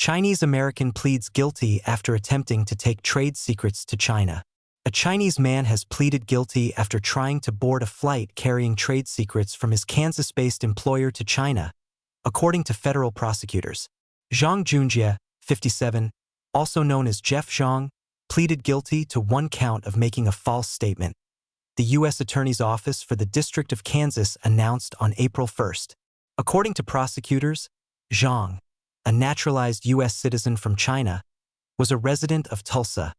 Chinese American pleads guilty after attempting to take trade secrets to China. A Chinese man has pleaded guilty after trying to board a flight carrying trade secrets from his Kansas-based employer to China, according to federal prosecutors. Zhang Junjie, 57, also known as Jeff Zhang, pleaded guilty to one count of making a false statement. The U.S. Attorney's Office for the District of Kansas announced on April 1st. According to prosecutors, Zhang, a naturalized U.S. citizen from China, was a resident of Tulsa,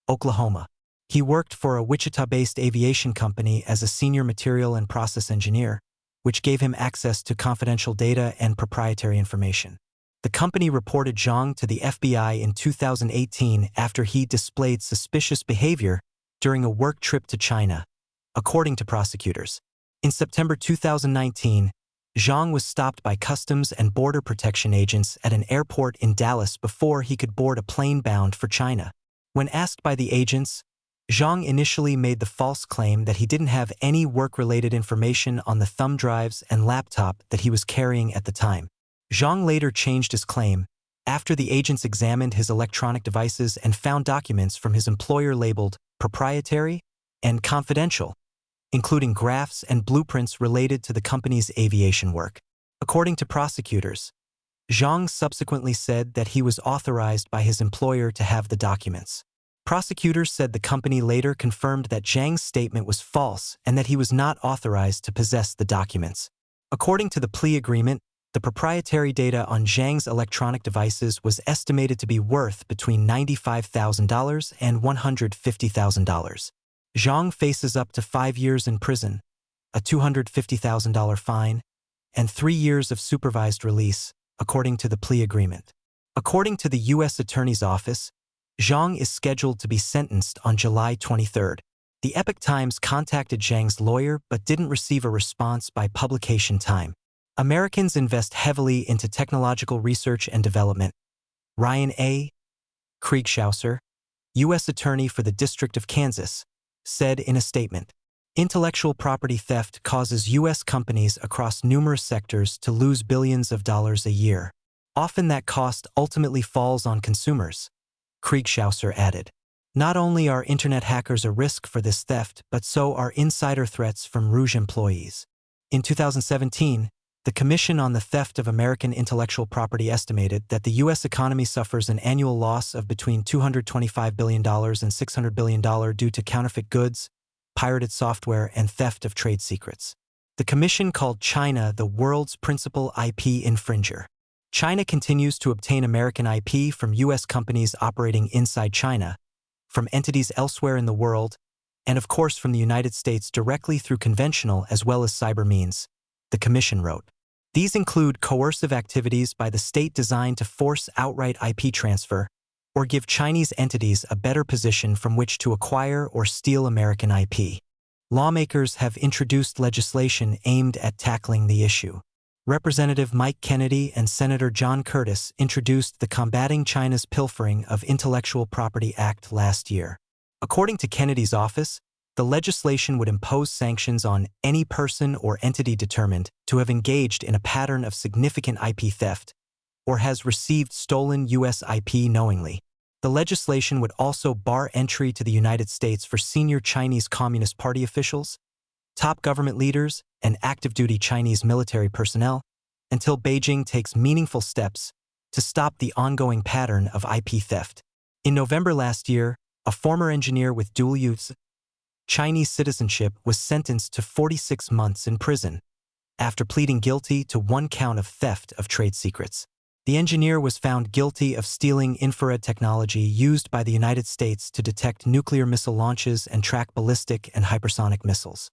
Oklahoma. He worked for a Wichita-based aviation company as a senior material and process engineer, which gave him access to confidential data and proprietary information. The company reported Zhang to the FBI in 2018 after he displayed suspicious behavior during a work trip to China, according to prosecutors. In September 2019, Zhang was stopped by Customs and Border Protection agents at an airport in Dallas before he could board a plane bound for China. When asked by the agents, Zhang initially made the false claim that he didn't have any work-related information on the thumb drives and laptop that he was carrying at the time. Zhang later changed his claim after the agents examined his electronic devices and found documents from his employer labeled proprietary and confidential, including graphs and blueprints related to the company's aviation work. According to prosecutors, Zhang subsequently said that he was authorized by his employer to have the documents. Prosecutors said the company later confirmed that Zhang's statement was false and that he was not authorized to possess the documents. According to the plea agreement, the proprietary data on Zhang's electronic devices was estimated to be worth between $95,000 and $150,000. Zhang faces up to 5 years in prison, a $250,000 fine, and 3 years of supervised release, according to the plea agreement. According to the U.S. Attorney's Office, Zhang is scheduled to be sentenced on July 23rd. The Epoch Times contacted Zhang's lawyer but didn't receive a response by publication time. Americans invest heavily into technological research and development. Ryan A. Kriegschauser, U.S. Attorney for the District of Kansas, said in a statement, "Intellectual property theft causes U.S. companies across numerous sectors to lose billions of dollars a year. Often that cost ultimately falls on consumers," Kriegschauser added. Not only are internet hackers a risk for this theft, but so are insider threats from Rouge employees. In 2017, the Commission on the Theft of American Intellectual Property estimated that the U.S. economy suffers an annual loss of between $225 billion and $600 billion due to counterfeit goods, pirated software, and theft of trade secrets. The Commission called China the world's principal IP infringer. China continues to obtain American IP from U.S. companies operating inside China, from entities elsewhere in the world, and of course from the United States directly through conventional as well as cyber means, the Commission wrote. These include coercive activities by the state designed to force outright IP transfer or give Chinese entities a better position from which to acquire or steal American IP. Lawmakers have introduced legislation aimed at tackling the issue. Representative Mike Kennedy and Senator John Curtis introduced the Combating China's Pilfering of Intellectual Property Act last year. According to Kennedy's office, the legislation would impose sanctions on any person or entity determined to have engaged in a pattern of significant IP theft or has received stolen U.S. IP knowingly. The legislation would also bar entry to the United States for senior Chinese Communist Party officials, top government leaders, and active-duty Chinese military personnel until Beijing takes meaningful steps to stop the ongoing pattern of IP theft. In November last year, a former engineer with dual-use Chinese citizenship was sentenced to 46 months in prison after pleading guilty to one count of theft of trade secrets. The engineer was found guilty of stealing infrared technology used by the United States to detect nuclear missile launches and track ballistic and hypersonic missiles.